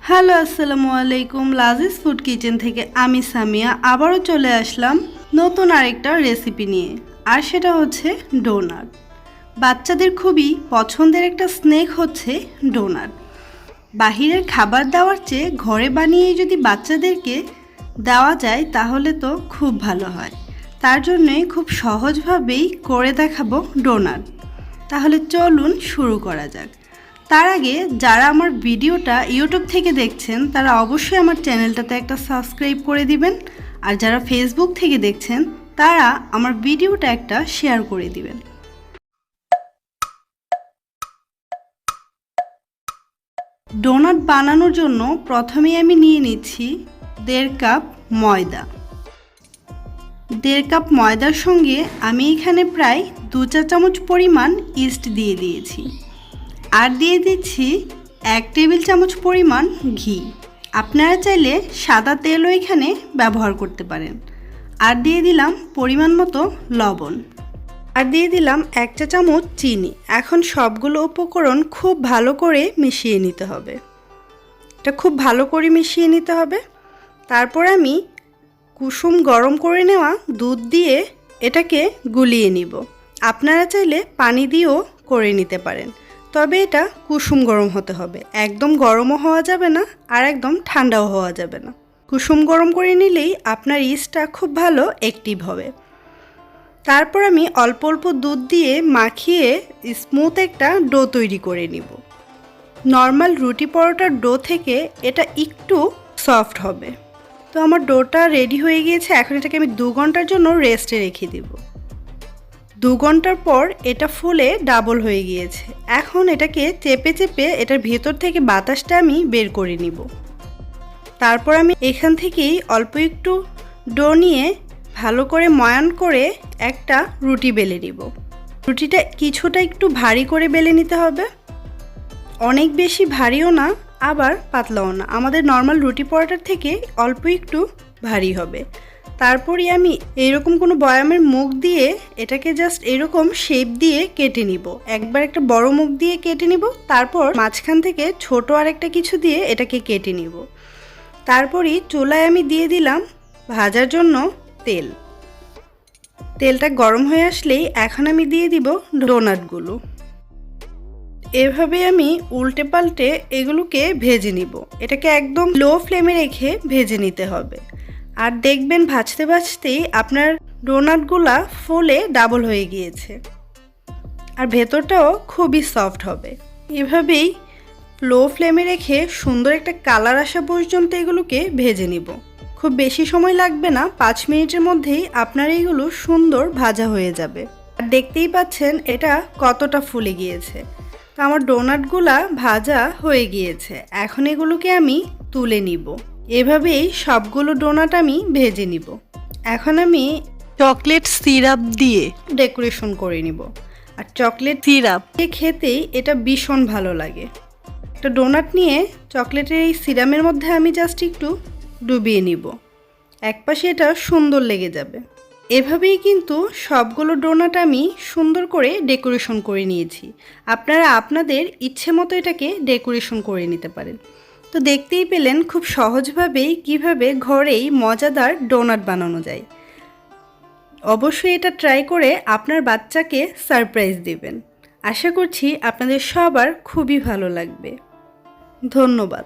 Hello আসসালামু আলাইকুম। Lazeez food kitchen থেকে আমি সামিয়া আবারও চলে আসলাম নতুন আরেকটা রেসিপি নিয়ে, আর সেটা হচ্ছে ডোনাট। বাচ্চাদের খুবই পছন্দের একটা স্ন্যাক হচ্ছে ডোনাট। বাহিরের খাবার দেওয়ার চেয়ে ঘরে বানিয়ে যদি বাচ্চাদেরকে দেওয়া যায় তাহলে তো খুব ভালো হয়। তার জন্যই খুব সহজভাবেই করে দেখাবো ডোনাট। তাহলে চলুন শুরু করা যাক। তার আগে যারা আমার ভিডিওটা ইউটিউব থেকে দেখছেন তারা অবশ্যই আমার চ্যানেলটাতে একটা সাবস্ক্রাইব করে দিবেন, আর যারা ফেসবুক থেকে দেখছেন তারা আমার ভিডিওটা একটা শেয়ার করে দিবেন। ডোনাট বানানোর জন্য প্রথমেই আমি নিয়ে নিচ্ছি 1.5 কাপ ময়দা। 1.5 কাপ ময়দার সঙ্গে আমি এখানে প্রায় 2 চা চামচ পরিমাণ ইস্ট দিয়ে দিয়েছি, আর দিয়ে দিচ্ছি 1 টেবিল চামচ পরিমাণ ঘি। আপনারা চাইলে সাদা তেলও এখানে ব্যবহার করতে পারেন। আর দিয়ে দিলাম পরিমাণ মতো লবণ, আর দিয়ে দিলাম 1 চা চামচ চিনি। এখন সবগুলো উপকরণ খুব ভালো করে মিশিয়ে নিতে হবে। এটা খুব ভালো করে মিশিয়ে নিতে হবে। তারপর আমি কুসুম গরম করে নেওয়া দুধ দিয়ে এটাকে গুলিয়ে নিব। আপনারা চাইলে পানি দিয়েও করে নিতে পারেন, তবে এটা কুসুম গরম হতে হবে। একদম গরমও হওয়া যাবে না, আর একদম ঠান্ডাও হওয়া যাবে না। কুসুম গরম করে নিলেই আপনার ইস্টটা খুব ভালো অ্যাক্টিভ হবে। তারপর আমি অল্প অল্প দুধ দিয়ে মাখিয়ে স্মুথ একটা ডো তৈরি করে নিব। নর্মাল রুটি পরোটার ডো থেকে এটা একটু সফট হবে। তো আমার ডোটা রেডি হয়ে গিয়েছে। এখন এটাকে আমি 2 ঘন্টার জন্য রেস্টে রেখে দিব। 2 ঘন্টার পর এটা ফুলে ডাবল হয়ে গিয়েছে। এখন এটাকে চেপে চেপে এটার ভেতর থেকে বাতাসটা আমি বের করে নিব। তারপর আমি এখান থেকেই অল্প একটু ডো নিয়ে ভালো করে ময়ান করে একটা রুটি বেলে নিব। রুটিটা কিছুটা একটু ভারী করে বেলে নিতে হবে, অনেক বেশি ভারীও না আবার পাতলাও না। আমাদের নর্মাল রুটি পরোটার থেকে অল্প একটু ভারী হবে। তারপরই আমি এইরকম কোনো বয়ামের মুখ দিয়ে এটাকে জাস্ট এরকম শেপ দিয়ে কেটে নিব। একবার একটা বড় মুখ দিয়ে কেটে নিব, তারপর মাঝখান থেকে ছোট আরেকটা কিছু দিয়ে এটাকে কেটে নিব। তারপরই চুলায় আমি দিয়ে দিলাম ভাজার জন্য তেল। তেলটা গরম হয়ে আসলেই এখন আমি দিয়ে দিব ডোনাটগুলো। এভাবে আমি উল্টে পাল্টে এগুলোকে ভেজে নিব। এটাকে একদম লো ফ্লেমে রেখে ভেজে নিতে হবে। আর দেখবেন ভাজতে ভাজতেই আপনার ডোনাটগুলা ফুলে ডাবল হয়ে গিয়েছে, আর ভেতরটাও খুবই সফট হবে। এভাবেই লো ফ্লেমে রেখে সুন্দর একটা কালার আসা পর্যন্ত এগুলোকে ভেজে নিব। খুব বেশি সময় লাগবে না, 5 মিনিটের মধ্যেই আপনার এইগুলো সুন্দর ভাজা হয়ে যাবে। আর দেখতেই পাচ্ছেন এটা কতটা ফুলে গিয়েছে। তো আমার ডোনাটগুলা ভাজা হয়ে গিয়েছে। এখন এগুলোকে আমি তুলে নিব। এভাবেই সবগুলো ডোনাট আমি ভেজে নিব। এখন আমি চকলেট সিরাপ দিয়ে ডেকোরেশন করে নিব। আর চকলেট সিরাপ খেতেই এটা ভীষণ ভালো লাগে। একটা ডোনাট নিয়ে চকলেটের এই সিরাপের মধ্যে আমি জাস্ট একটু ডুবিয়ে নিব। একপাশে এটা সুন্দর লেগে যাবে। এভাবেই কিন্তু সবগুলো ডোনাট আমি সুন্দর করে ডেকোরেশন করে নিয়েছি। আপনারা আপনাদের ইচ্ছে মতো এটাকে ডেকোরেশন করে নিতে পারেন। তো দেখতেই পেলেন খুব সহজভাবেই কিভাবে ঘরেই মজাদার ডোনাট বানানো যায়। অবশ্যই এটা ট্রাই করে আপনার বাচ্চাকে সারপ্রাইজ দিবেন। আশা করছি আপনাদের সবার খুবই ভালো লাগবে। ধন্যবাদ।